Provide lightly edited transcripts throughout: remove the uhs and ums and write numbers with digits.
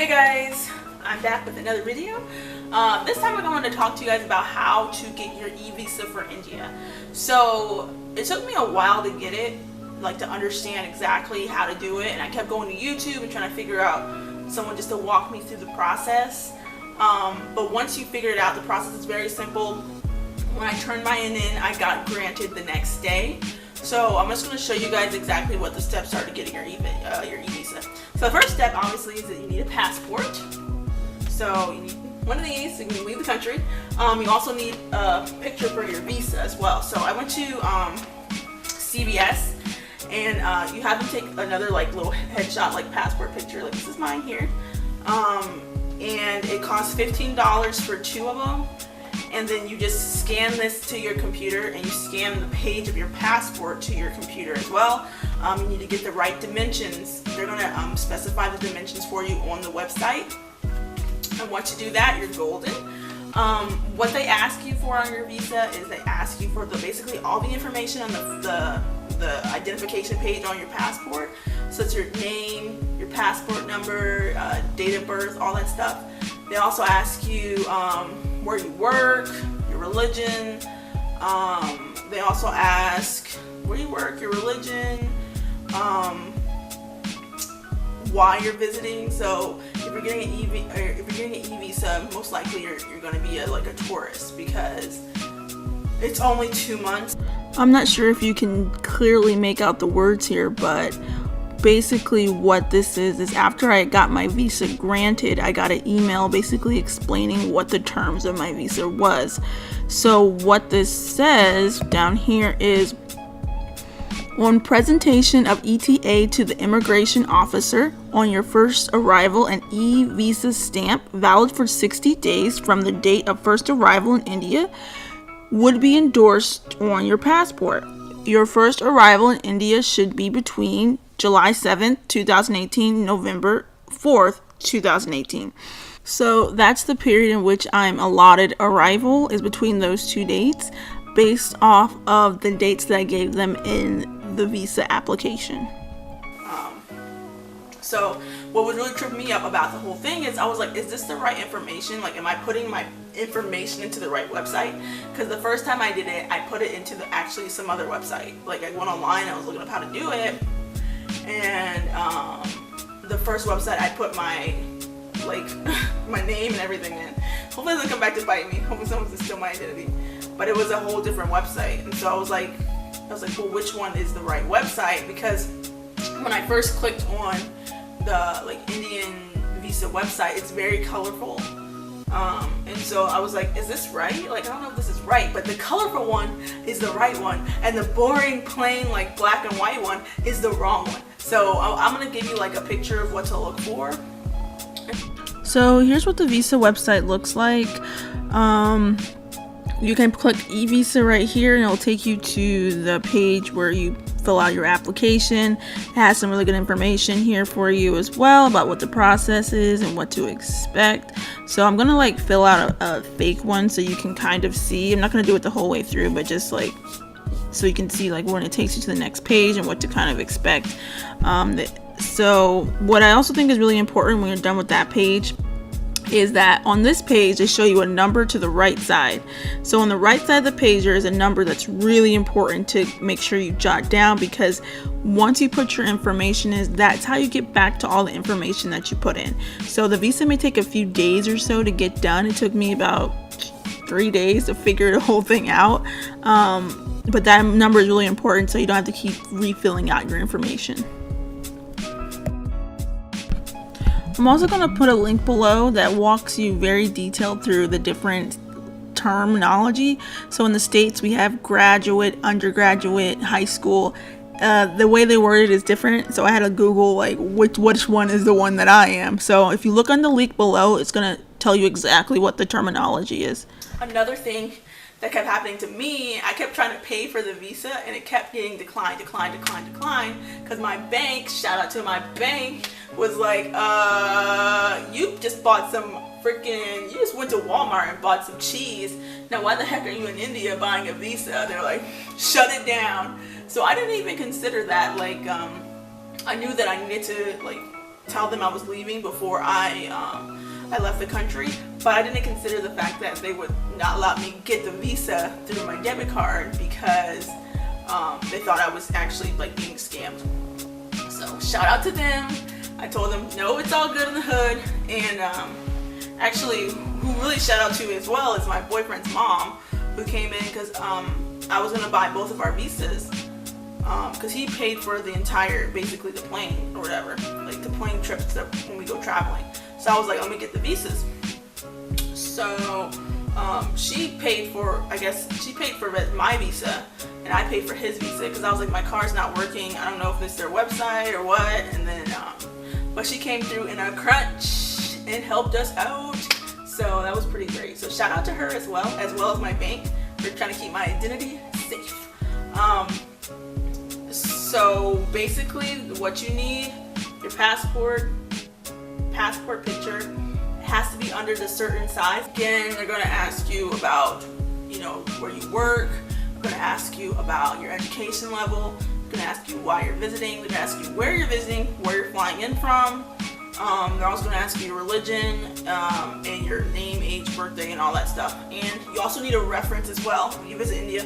Hey guys, I'm back with another video. This time I'm going to talk to you guys about how to get your e-visa for India. So it took me a while to get it, like to understand exactly how to do it, and I kept going to YouTube and trying to figure out someone just to walk me through the process. But once you figure it out, the process is very simple. When I turned mine in, I got granted the next day. So I'm just going to show you guys exactly what the steps are to getting your e-visa. So the first step obviously is that you need a passport. So you need one of these so you can leave the country. You also need a picture for your visa as well. So I went to CVS and you have them take another like little headshot like passport picture. Like this is mine here. And it costs $15 for two of them. And then you just scan this to your computer and you scan the page of your passport to your computer as well. You need to get the right dimensions. They're going to specify the dimensions for you on the website. And once you do that, you're golden. What they ask you for on your visa is they ask you for basically all the information on the identification page on your passport. So it's your name, your passport number, date of birth, all that stuff. They also ask you where you work, your religion. They also ask where you work, your religion, why you're visiting. So if you're getting an e-visa, most likely you're going to be like a tourist because it's only 2 months. I'm not sure if you can clearly make out the words here, but basically what this is after I got my visa granted, I got an email basically explaining what the terms of my visa was. So what this says down here is, on presentation of ETA to the immigration officer on your first arrival, an e-visa stamp valid for 60 days from the date of first arrival in India would be endorsed on your passport. Your first arrival in India should be between July 7th, 2018, November 4th, 2018. So that's the period in which I'm allotted arrival, is between those two dates, based off of the dates that I gave them in the visa application. So what was really tripping me up about the whole thing is I was like, is this the right information? Like, am I putting my information into the right website? Because the first time I did it, I put it into actually some other website. Like I went online, I was looking up how to do it. And the first website I put my my name and everything in. Hopefully it doesn't come back to bite me. Hopefully someone can steal my identity. But it was a whole different website, and so I was like, well, which one is the right website? Because when I first clicked on the Indian visa website, it's very colorful. And so I was like, is this right? Like, I don't know if this is right, but the colorful one is the right one, and the boring, plain, like black and white one is the wrong one. So I'm gonna give you like a picture of what to look for. So here's what the visa website looks like. You can click e-visa right here and it'll take you to the page where you fill out your application. It has some really good information here for you as well about what the process is and what to expect. So I'm gonna like fill out a fake one so you can kind of see. I'm not gonna do it the whole way through, but just like so you can see like when it takes you to the next page and what to kind of expect. So what I also think is really important when you're done with that page is that on this page they show you a number to the right side. So on the right side of the page there is a number that's really important to make sure you jot down, because once you put your information in, that's how you get back to all the information that you put in. So the visa may take a few days or so to get done. It took me about 3 days to figure the whole thing out, but that number is really important so you don't have to keep refilling out your information. I'm also going to put a link below that walks you very detailed through the different terminology. So in the States we have graduate, undergraduate, high school. The way they word it is different, so I had to Google like which one is the one that I am. So if you look on the link below, it's going to tell you exactly what the terminology is. Another thing that kept happening to me, I kept trying to pay for the visa and it kept getting declined, because my bank, shout out to my bank, was like, you just bought some you just went to Walmart and bought some cheese. Now why the heck are you in India buying a visa? They're like, shut it down. So I didn't even consider that. Like, I knew that I needed to like tell them I was leaving before I left the country, but I didn't consider the fact that they would not allow me to get the visa through my debit card because they thought I was actually like being scammed. So shout out to them. I told them, no, it's all good in the hood. And actually, who really shout out to as well is my boyfriend's mom, who came in because I was gonna buy both of our visas because he paid for the entire, basically the plane or whatever, like the plane trips when we go traveling. So I was like, let me get the visas. So she paid for, I guess she paid for my visa and I paid for his visa because I was like, my car's not working. I don't know if it's their website or what. And then, but she came through in a crunch and helped us out. So that was pretty great. So shout out to her as well as my bank for trying to keep my identity safe. So basically what you need, your passport picture has to be under the certain size. Again, they're going to ask you about, you know, where you work. They're going to ask you about your education level. They're going to ask you why you're visiting. They're going to ask you where you're visiting, where you're flying in from. They're also going to ask you your religion and your name, age, birthday, and all that stuff. And you also need a reference as well when you visit India.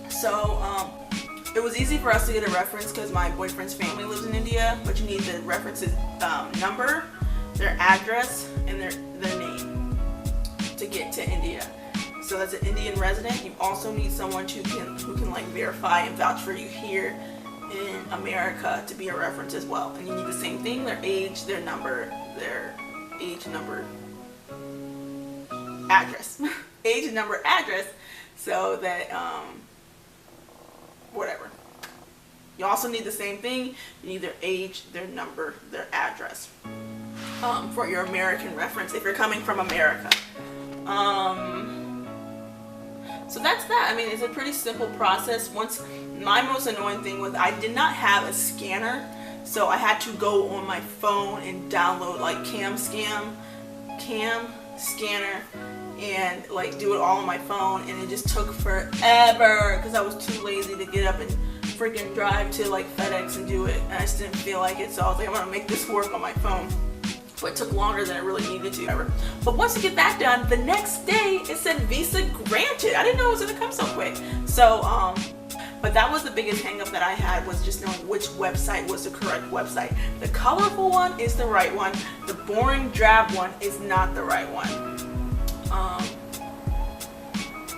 So it was easy for us to get a reference because my boyfriend's family lives in India, but you need the reference's number, their address, and their name to get to India. So that's an Indian resident. You also need someone who can like verify and vouch for you here in America to be a reference as well. And you need the same thing, their age, their number, address. Age and number, address, so that whatever. You also need the same thing. You need their age, their number, their address for your American reference if you're coming from America. So that's that. I mean, it's a pretty simple process. My most annoying thing was I did not have a scanner, so I had to go on my phone and download like Cam Scanner and like do it all on my phone, and it just took forever because I was too lazy to get up and freaking drive to like FedEx and do it. And I just didn't feel like it, so I was like, I'm gonna make this work on my phone. But it took longer than I really needed to. But once you get that done, the next day it said visa granted. I didn't know it was gonna come so quick. So but that was the biggest hang up that I had, was just knowing which website was the correct website. The colorful one is the right one. The boring drab one is not the right one.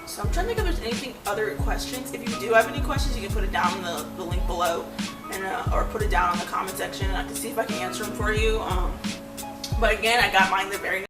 So I'm trying to think if there's anything other questions. If you do have any questions, you can put it down in the link below, and or put it down in the comment section, and I can see if I can answer them for you. But again, I got mine the very